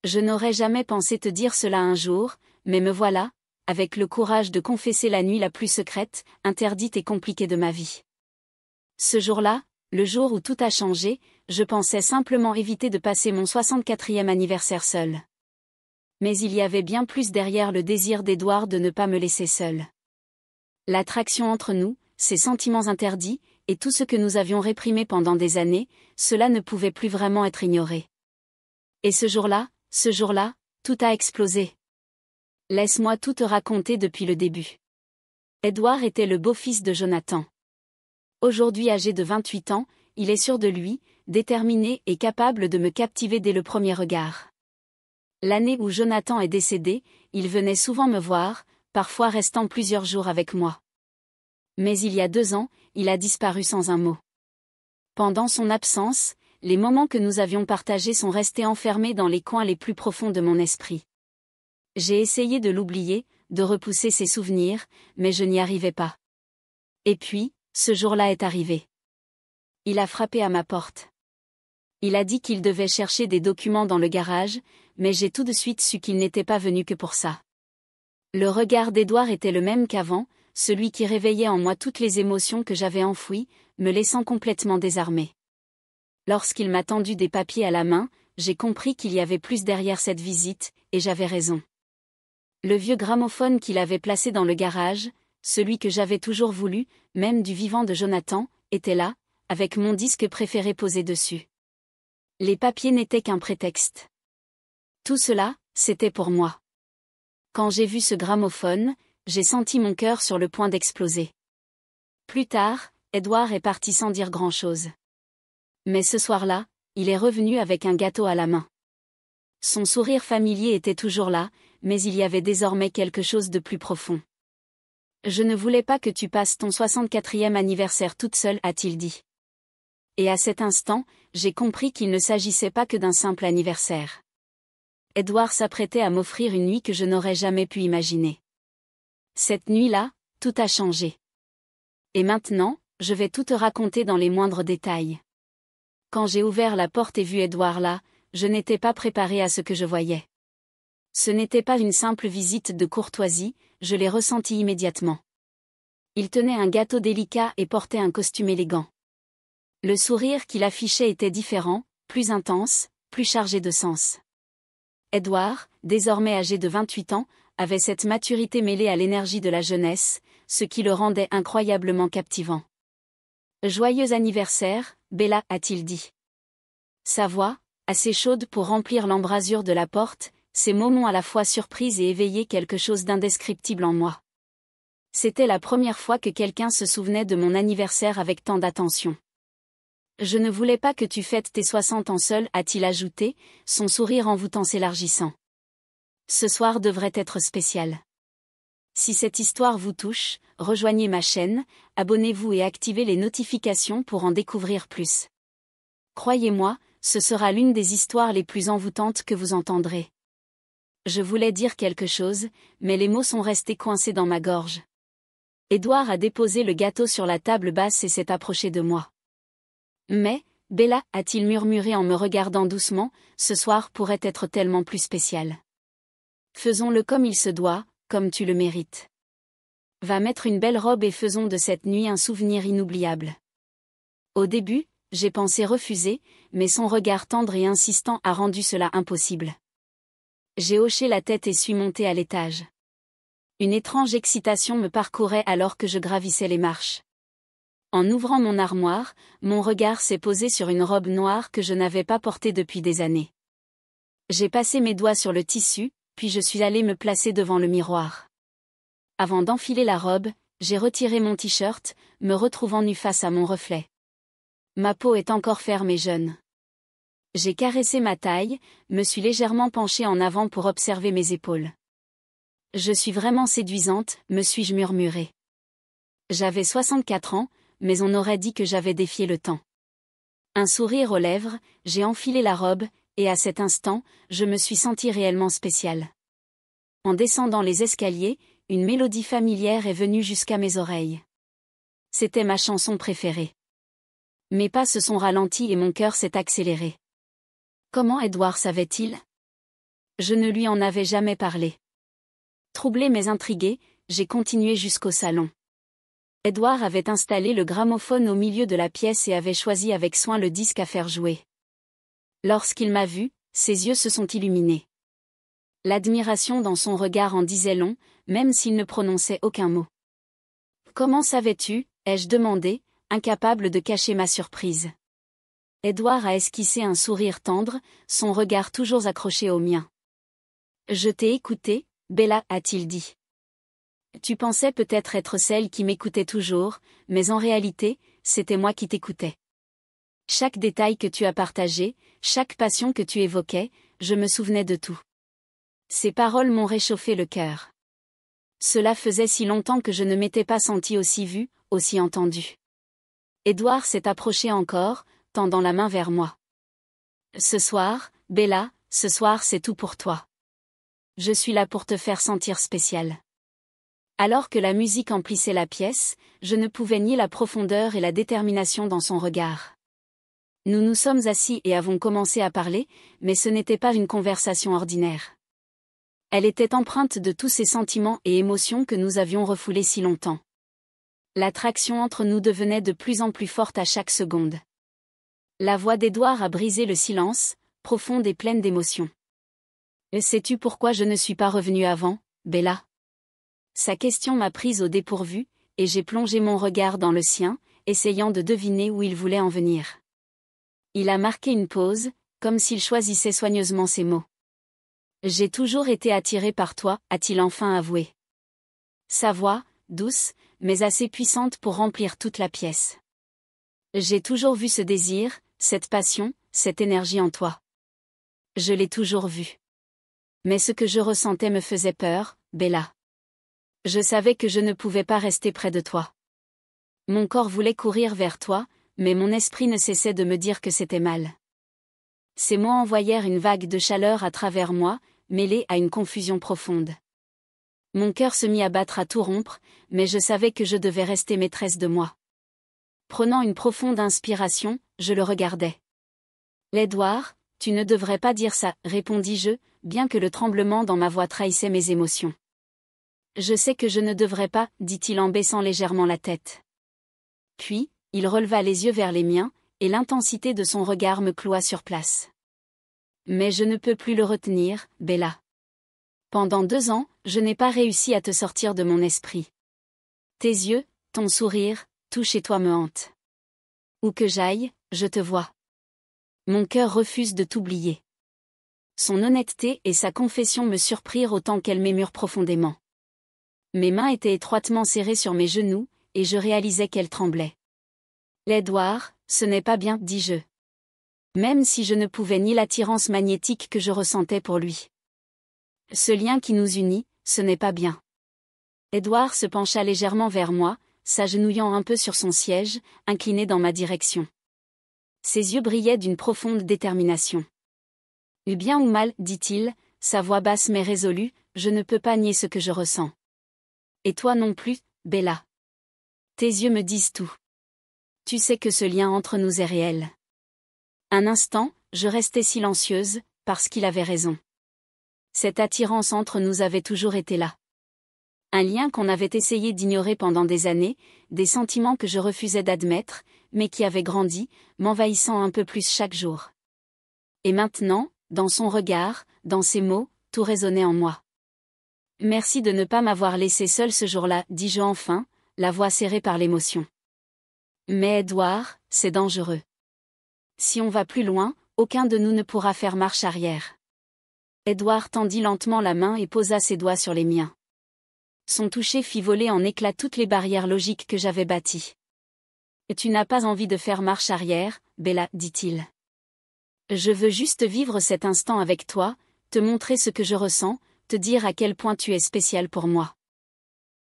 Je n'aurais jamais pensé te dire cela un jour, mais me voilà, avec le courage de confesser la nuit la plus secrète, interdite et compliquée de ma vie. Ce jour-là, le jour où tout a changé, je pensais simplement éviter de passer mon 64e anniversaire seul. Mais il y avait bien plus derrière le désir d'Edouard de ne pas me laisser seule. L'attraction entre nous, ces sentiments interdits, et tout ce que nous avions réprimé pendant des années, cela ne pouvait plus vraiment être ignoré. Et ce jour-là, tout a explosé. Laisse-moi tout te raconter depuis le début. Edouard était le beau-fils de Jonathan. Aujourd'hui âgé de 28 ans, il est sûr de lui, déterminé et capable de me captiver dès le premier regard. L'année où Jonathan est décédé, il venait souvent me voir, parfois restant plusieurs jours avec moi. Mais il y a 2 ans, il a disparu sans un mot. Pendant son absence, les moments que nous avions partagés sont restés enfermés dans les coins les plus profonds de mon esprit. J'ai essayé de l'oublier, de repousser ses souvenirs, mais je n'y arrivais pas. Et puis, ce jour-là est arrivé. Il a frappé à ma porte. Il a dit qu'il devait chercher des documents dans le garage, mais j'ai tout de suite su qu'il n'était pas venu que pour ça. Le regard d'Edouard était le même qu'avant, celui qui réveillait en moi toutes les émotions que j'avais enfouies, me laissant complètement désarmée. Lorsqu'il m'a tendu des papiers à la main, j'ai compris qu'il y avait plus derrière cette visite, et j'avais raison. Le vieux gramophone qu'il avait placé dans le garage, celui que j'avais toujours voulu, même du vivant de Jonathan, était là, avec mon disque préféré posé dessus. Les papiers n'étaient qu'un prétexte. Tout cela, c'était pour moi. Quand j'ai vu ce gramophone, j'ai senti mon cœur sur le point d'exploser. Plus tard, Edouard est parti sans dire grand-chose. Mais ce soir-là, il est revenu avec un gâteau à la main. Son sourire familier était toujours là, mais il y avait désormais quelque chose de plus profond. « Je ne voulais pas que tu passes ton 64e anniversaire toute seule, a-t-il dit. Et à cet instant, j'ai compris qu'il ne s'agissait pas que d'un simple anniversaire. Edouard s'apprêtait à m'offrir une nuit que je n'aurais jamais pu imaginer. Cette nuit-là, tout a changé. Et maintenant, je vais tout te raconter dans les moindres détails. Quand j'ai ouvert la porte et vu Edouard là, je n'étais pas préparée à ce que je voyais. Ce n'était pas une simple visite de courtoisie, je l'ai ressenti immédiatement. Il tenait un gâteau délicat et portait un costume élégant. Le sourire qu'il affichait était différent, plus intense, plus chargé de sens. Edouard, désormais âgé de 28 ans, avait cette maturité mêlée à l'énergie de la jeunesse, ce qui le rendait incroyablement captivant. « Joyeux anniversaire, Bella, a-t-il dit. Sa voix, assez chaude pour remplir l'embrasure de la porte, ces mots m'ont à la fois surprise et éveillé quelque chose d'indescriptible en moi. C'était la première fois que quelqu'un se souvenait de mon anniversaire avec tant d'attention. « Je ne voulais pas que tu fêtes tes 60 ans seul, a-t-il ajouté, son sourire envoûtant s'élargissant. Ce soir devrait être spécial. Si cette histoire vous touche, rejoignez ma chaîne, abonnez-vous et activez les notifications pour en découvrir plus. Croyez-moi, ce sera l'une des histoires les plus envoûtantes que vous entendrez. Je voulais dire quelque chose, mais les mots sont restés coincés dans ma gorge. Edouard a déposé le gâteau sur la table basse et s'est approché de moi. Mais, Bella, a-t-il murmuré en me regardant doucement, ce soir pourrait être tellement plus spécial. Faisons-le comme il se doit, comme tu le mérites. Va mettre une belle robe et faisons de cette nuit un souvenir inoubliable. Au début, j'ai pensé refuser, mais son regard tendre et insistant a rendu cela impossible. J'ai hoché la tête et suis montée à l'étage. Une étrange excitation me parcourait alors que je gravissais les marches. En ouvrant mon armoire, mon regard s'est posé sur une robe noire que je n'avais pas portée depuis des années. J'ai passé mes doigts sur le tissu, puis je suis allée me placer devant le miroir. Avant d'enfiler la robe, j'ai retiré mon t-shirt, me retrouvant nue face à mon reflet. Ma peau est encore ferme et jeune. J'ai caressé ma taille, me suis légèrement penchée en avant pour observer mes épaules. Je suis vraiment séduisante, me suis-je murmuré. J'avais 64 ans, mais on aurait dit que j'avais défié le temps. Un sourire aux lèvres, j'ai enfilé la robe, et à cet instant, je me suis sentie réellement spéciale. En descendant les escaliers, une mélodie familière est venue jusqu'à mes oreilles. C'était ma chanson préférée. Mes pas se sont ralentis et mon cœur s'est accéléré. Comment Edouard savait-il ? Je ne lui en avais jamais parlé. Troublé mais intrigué, j'ai continué jusqu'au salon. Édouard avait installé le gramophone au milieu de la pièce et avait choisi avec soin le disque à faire jouer. Lorsqu'il m'a vu, ses yeux se sont illuminés. L'admiration dans son regard en disait long, même s'il ne prononçait aucun mot. « Comment savais-tu » ai-je demandé, incapable de cacher ma surprise. Édouard a esquissé un sourire tendre, son regard toujours accroché au mien. « Je t'ai écouté, Bella, a-t-il dit. Tu pensais peut-être être celle qui m'écoutait toujours, mais en réalité, c'était moi qui t'écoutais. Chaque détail que tu as partagé, chaque passion que tu évoquais, je me souvenais de tout. Ces paroles m'ont réchauffé le cœur. Cela faisait si longtemps que je ne m'étais pas sentie aussi vue, aussi entendue. Édouard s'est approché encore, tendant la main vers moi. Ce soir, Bella, ce soir c'est tout pour toi. Je suis là pour te faire sentir spéciale. Alors que la musique emplissait la pièce, je ne pouvais nier la profondeur et la détermination dans son regard. Nous nous sommes assis et avons commencé à parler, mais ce n'était pas une conversation ordinaire. Elle était empreinte de tous ces sentiments et émotions que nous avions refoulés si longtemps. L'attraction entre nous devenait de plus en plus forte à chaque seconde. La voix d'Édouard a brisé le silence, profonde et pleine d'émotion. « Sais-tu pourquoi je ne suis pas revenue avant, Bella ?» Sa question m'a prise au dépourvu, et j'ai plongé mon regard dans le sien, essayant de deviner où il voulait en venir. Il a marqué une pause, comme s'il choisissait soigneusement ses mots. « J'ai toujours été attiré par toi, a-t-il enfin avoué. Sa voix, douce, mais assez puissante pour remplir toute la pièce. J'ai toujours vu ce désir, cette passion, cette énergie en toi. Je l'ai toujours vu. Mais ce que je ressentais me faisait peur, Bella. Je savais que je ne pouvais pas rester près de toi. Mon corps voulait courir vers toi, mais mon esprit ne cessait de me dire que c'était mal. » Ces mots envoyèrent une vague de chaleur à travers moi, mêlée à une confusion profonde. Mon cœur se mit à battre à tout rompre, mais je savais que je devais rester maîtresse de moi. Prenant une profonde inspiration, je le regardais. « Édouard, tu ne devrais pas dire ça, » répondis-je, bien que le tremblement dans ma voix trahissait mes émotions. « Je sais que je ne devrais pas, » dit-il en baissant légèrement la tête. Puis, il releva les yeux vers les miens, et l'intensité de son regard me cloua sur place. « Mais je ne peux plus le retenir, Bella. Pendant 2 ans, je n'ai pas réussi à te sortir de mon esprit. Tes yeux, ton sourire, tout chez toi me hante. Où que j'aille, je te vois. Mon cœur refuse de t'oublier. » Son honnêteté et sa confession me surprirent autant qu'elles m'émurent profondément. Mes mains étaient étroitement serrées sur mes genoux, et je réalisais qu'elles tremblaient. « Édouard, ce n'est pas bien, » dis-je. Même si je ne pouvais nier l'attirance magnétique que je ressentais pour lui. Ce lien qui nous unit, ce n'est pas bien. Édouard se pencha légèrement vers moi, s'agenouillant un peu sur son siège, incliné dans ma direction. Ses yeux brillaient d'une profonde détermination. « Bien ou mal, » dit-il, sa voix basse mais résolue, « je ne peux pas nier ce que je ressens. Et toi non plus, Bella. Tes yeux me disent tout. Tu sais que ce lien entre nous est réel. » Un instant, je restais silencieuse, parce qu'il avait raison. Cette attirance entre nous avait toujours été là. Un lien qu'on avait essayé d'ignorer pendant des années, des sentiments que je refusais d'admettre, mais qui avaient grandi, m'envahissant un peu plus chaque jour. Et maintenant, dans son regard, dans ses mots, tout résonnait en moi. « Merci de ne pas m'avoir laissé seule ce jour-là, » dis-je enfin, la voix serrée par l'émotion. « Mais Édouard, c'est dangereux. Si on va plus loin, aucun de nous ne pourra faire marche arrière. » Édouard tendit lentement la main et posa ses doigts sur les miens. Son toucher fit voler en éclats toutes les barrières logiques que j'avais bâties. « Tu n'as pas envie de faire marche arrière, Bella, » dit-il. « Je veux juste vivre cet instant avec toi, te montrer ce que je ressens, te dire à quel point tu es spécial pour moi. »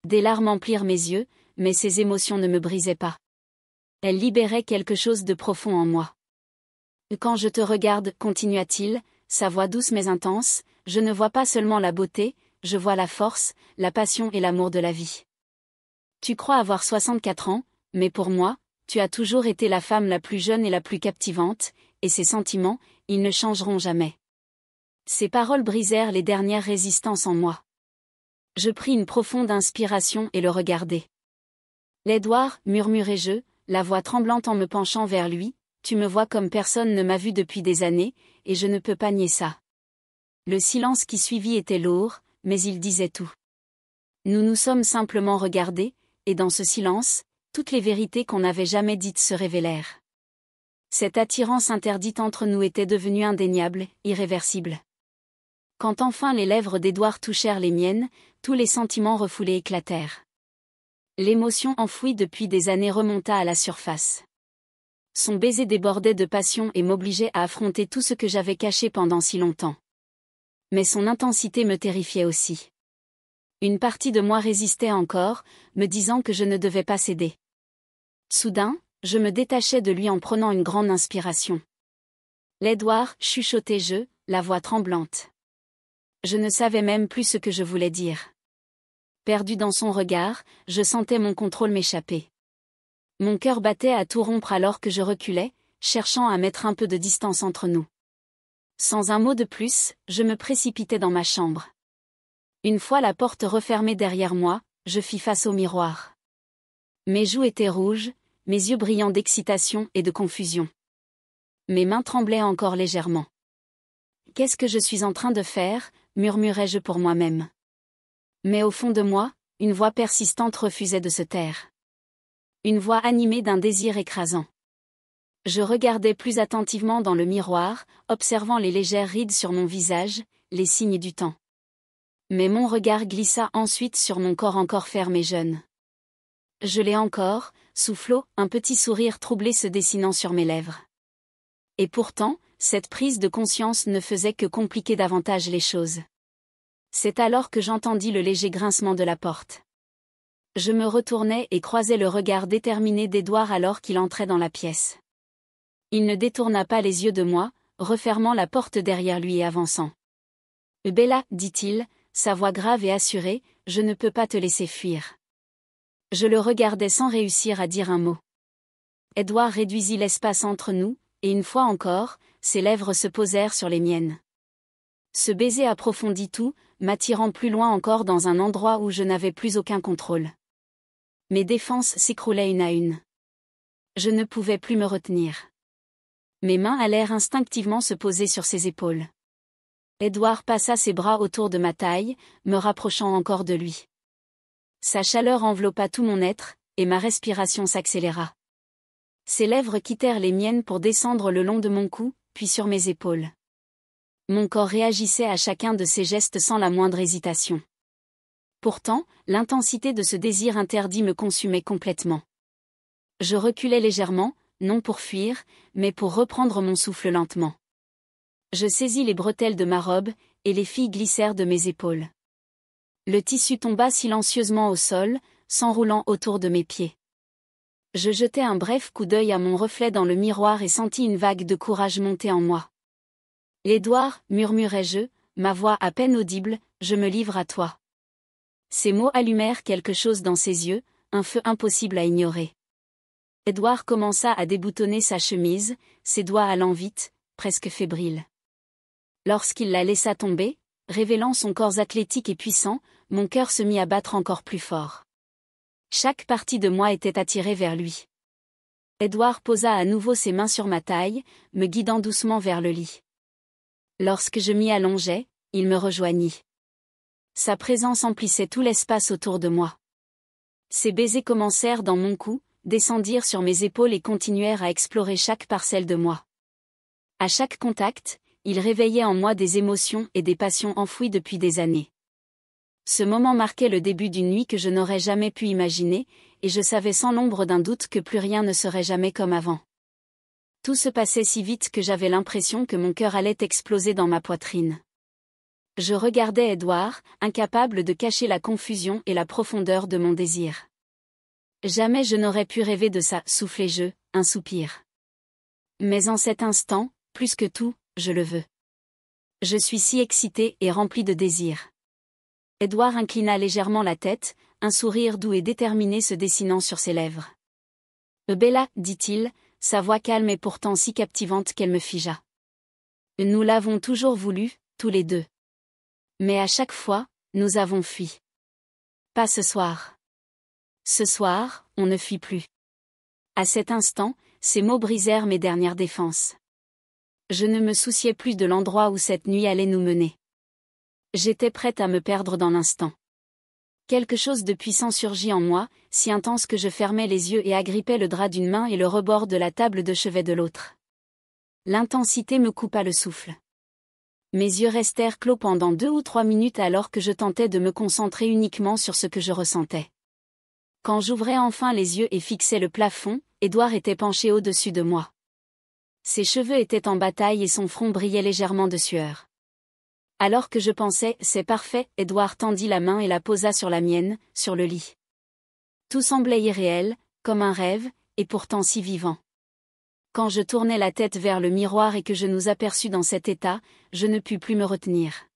Des larmes emplirent mes yeux, mais ces émotions ne me brisaient pas. Elles libéraient quelque chose de profond en moi. « Quand je te regarde, » continua-t-il, sa voix douce mais intense, « je ne vois pas seulement la beauté, je vois la force, la passion et l'amour de la vie. Tu crois avoir 64 ans, mais pour moi, tu as toujours été la femme la plus jeune et la plus captivante, et ces sentiments, ils ne changeront jamais. Ces paroles brisèrent les dernières résistances en moi. Je pris une profonde inspiration et le regardai. L'Edouard, murmurai-je, la voix tremblante en me penchant vers lui, tu me vois comme personne ne m'a vu depuis des années, et je ne peux pas nier ça. Le silence qui suivit était lourd, mais il disait tout. Nous nous sommes simplement regardés, et dans ce silence, toutes les vérités qu'on n'avait jamais dites se révélèrent. Cette attirance interdite entre nous était devenue indéniable, irréversible. Quand enfin les lèvres d'Édouard touchèrent les miennes, tous les sentiments refoulés éclatèrent. L'émotion enfouie depuis des années remonta à la surface. Son baiser débordait de passion et m'obligeait à affronter tout ce que j'avais caché pendant si longtemps. Mais son intensité me terrifiait aussi. Une partie de moi résistait encore, me disant que je ne devais pas céder. Soudain, je me détachai de lui en prenant une grande inspiration. L'Edouard, chuchotai-je, la voix tremblante. Je ne savais même plus ce que je voulais dire. Perdu dans son regard, je sentais mon contrôle m'échapper. Mon cœur battait à tout rompre alors que je reculais, cherchant à mettre un peu de distance entre nous. Sans un mot de plus, je me précipitai dans ma chambre. Une fois la porte refermée derrière moi, je fis face au miroir. Mes joues étaient rouges, mes yeux brillants d'excitation et de confusion. Mes mains tremblaient encore légèrement. « Qu'est-ce que je suis en train de faire ?» murmurai-je pour moi-même. Mais au fond de moi, une voix persistante refusait de se taire. Une voix animée d'un désir écrasant. Je regardais plus attentivement dans le miroir, observant les légères rides sur mon visage, les signes du temps. Mais mon regard glissa ensuite sur mon corps encore ferme et jeune. Je l'ai encore, soufflot, un petit sourire troublé se dessinant sur mes lèvres. Et pourtant, cette prise de conscience ne faisait que compliquer davantage les choses. C'est alors que j'entendis le léger grincement de la porte. Je me retournai et croisai le regard déterminé d'Édouard alors qu'il entrait dans la pièce. Il ne détourna pas les yeux de moi, refermant la porte derrière lui et avançant. « Bella, dit-il, sa voix grave et assurée, je ne peux pas te laisser fuir. » Je le regardais sans réussir à dire un mot. Édouard réduisit l'espace entre nous, et une fois encore, ses lèvres se posèrent sur les miennes. Ce baiser approfondit tout, m'attirant plus loin encore dans un endroit où je n'avais plus aucun contrôle. Mes défenses s'écroulaient une à une. Je ne pouvais plus me retenir. Mes mains allèrent instinctivement se poser sur ses épaules. Édouard passa ses bras autour de ma taille, me rapprochant encore de lui. Sa chaleur enveloppa tout mon être, et ma respiration s'accéléra. Ses lèvres quittèrent les miennes pour descendre le long de mon cou, puis sur mes épaules. Mon corps réagissait à chacun de ces gestes sans la moindre hésitation. Pourtant, l'intensité de ce désir interdit me consumait complètement. Je reculais légèrement, non pour fuir, mais pour reprendre mon souffle lentement. Je saisis les bretelles de ma robe, et les filles glissèrent de mes épaules. Le tissu tomba silencieusement au sol, s'enroulant autour de mes pieds. Je jetai un bref coup d'œil à mon reflet dans le miroir et sentis une vague de courage monter en moi. « Édouard, murmurai-je, ma voix à peine audible, je me livre à toi. » Ces mots allumèrent quelque chose dans ses yeux, un feu impossible à ignorer. Édouard commença à déboutonner sa chemise, ses doigts allant vite, presque fébriles. Lorsqu'il la laissa tomber, révélant son corps athlétique et puissant, mon cœur se mit à battre encore plus fort. Chaque partie de moi était attirée vers lui. Édouard posa à nouveau ses mains sur ma taille, me guidant doucement vers le lit. Lorsque je m'y allongeai, il me rejoignit. Sa présence emplissait tout l'espace autour de moi. Ses baisers commencèrent dans mon cou, descendirent sur mes épaules et continuèrent à explorer chaque parcelle de moi. À chaque contact, il réveillait en moi des émotions et des passions enfouies depuis des années. Ce moment marquait le début d'une nuit que je n'aurais jamais pu imaginer, et je savais sans l'ombre d'un doute que plus rien ne serait jamais comme avant. Tout se passait si vite que j'avais l'impression que mon cœur allait exploser dans ma poitrine. Je regardais Édouard, incapable de cacher la confusion et la profondeur de mon désir. Jamais je n'aurais pu rêver de ça, soufflai-je, un soupir. Mais en cet instant, plus que tout, je le veux. Je suis si excitée et remplie de désir. Édouard inclina légèrement la tête, un sourire doux et déterminé se dessinant sur ses lèvres. « Bella, dit-il, sa voix calme et pourtant si captivante qu'elle me figea. Nous l'avons toujours voulu, tous les deux. Mais à chaque fois, nous avons fui. Pas ce soir. Ce soir, on ne fuit plus. À cet instant, ces mots brisèrent mes dernières défenses. Je ne me souciais plus de l'endroit où cette nuit allait nous mener. J'étais prête à me perdre dans l'instant. Quelque chose de puissant surgit en moi, si intense que je fermais les yeux et agrippais le drap d'une main et le rebord de la table de chevet de l'autre. L'intensité me coupa le souffle. Mes yeux restèrent clos pendant 2 ou 3 minutes alors que je tentais de me concentrer uniquement sur ce que je ressentais. Quand j'ouvrais enfin les yeux et fixais le plafond, Édouard était penché au-dessus de moi. Ses cheveux étaient en bataille et son front brillait légèrement de sueur. Alors que je pensais « c'est parfait », Édouard tendit la main et la posa sur la mienne, sur le lit. Tout semblait irréel, comme un rêve, et pourtant si vivant. Quand je tournai la tête vers le miroir et que je nous aperçus dans cet état, je ne pus plus me retenir.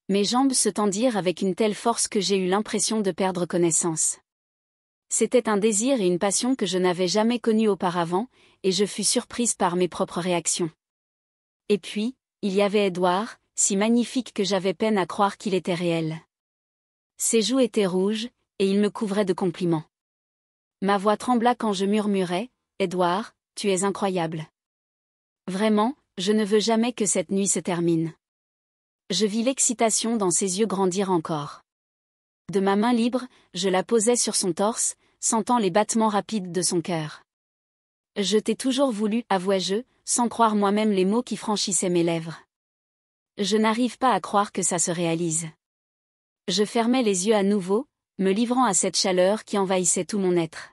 Mes jambes se tendirent avec une telle force que j'ai eu l'impression de perdre connaissance. C'était un désir et une passion que je n'avais jamais connus auparavant, et je fus surprise par mes propres réactions. Et puis, il y avait Édouard, si magnifique que j'avais peine à croire qu'il était réel. Ses joues étaient rouges, et il me couvrait de compliments. Ma voix trembla quand je murmurai « Édouard, tu es incroyable. Vraiment, je ne veux jamais que cette nuit se termine. » Je vis l'excitation dans ses yeux grandir encore. De ma main libre, je la posai sur son torse, sentant les battements rapides de son cœur. « Je t'ai toujours voulu, avouai-je, sans croire moi-même les mots qui franchissaient mes lèvres. Je n'arrive pas à croire que ça se réalise. » Je fermai les yeux à nouveau, me livrant à cette chaleur qui envahissait tout mon être.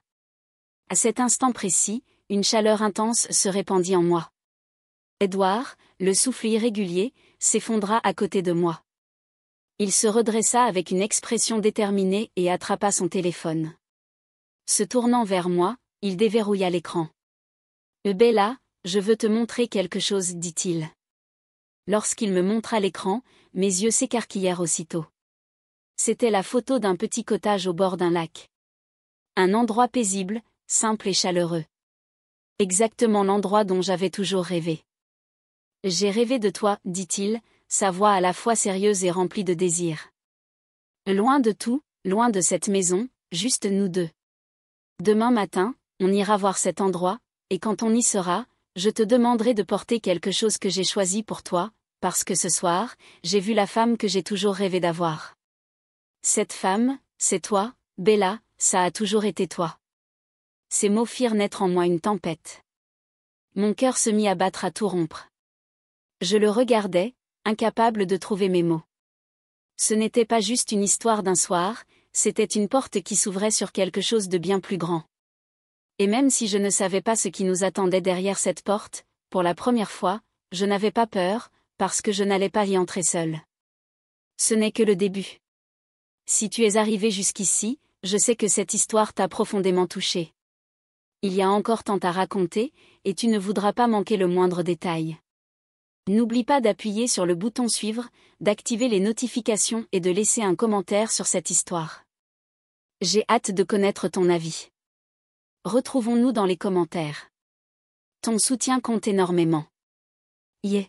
À cet instant précis, une chaleur intense se répandit en moi. Édouard, le souffle irrégulier, s'effondra à côté de moi. Il se redressa avec une expression déterminée et attrapa son téléphone. Se tournant vers moi, il déverrouilla l'écran. « Bella, je veux te montrer quelque chose, dit-il. » Lorsqu'il me montra l'écran, mes yeux s'écarquillèrent aussitôt. C'était la photo d'un petit cottage au bord d'un lac. Un endroit paisible, simple et chaleureux. Exactement l'endroit dont j'avais toujours rêvé. « J'ai rêvé de toi, dit-il, sa voix à la fois sérieuse et remplie de désir. Loin de tout, loin de cette maison, juste nous deux. Demain matin, on ira voir cet endroit, et quand on y sera, je te demanderai de porter quelque chose que j'ai choisi pour toi, parce que ce soir, j'ai vu la femme que j'ai toujours rêvé d'avoir. Cette femme, c'est toi, Bella, ça a toujours été toi. » Ces mots firent naître en moi une tempête. Mon cœur se mit à battre à tout rompre. Je le regardais, incapable de trouver mes mots. Ce n'était pas juste une histoire d'un soir, c'était une porte qui s'ouvrait sur quelque chose de bien plus grand. Et même si je ne savais pas ce qui nous attendait derrière cette porte, pour la première fois, je n'avais pas peur, parce que je n'allais pas y entrer seule. Ce n'est que le début. Si tu es arrivé jusqu'ici, je sais que cette histoire t'a profondément touché. Il y a encore tant à raconter, et tu ne voudras pas manquer le moindre détail. N'oublie pas d'appuyer sur le bouton suivre, d'activer les notifications et de laisser un commentaire sur cette histoire. J'ai hâte de connaître ton avis. Retrouvons-nous dans les commentaires. Ton soutien compte énormément. Yeah.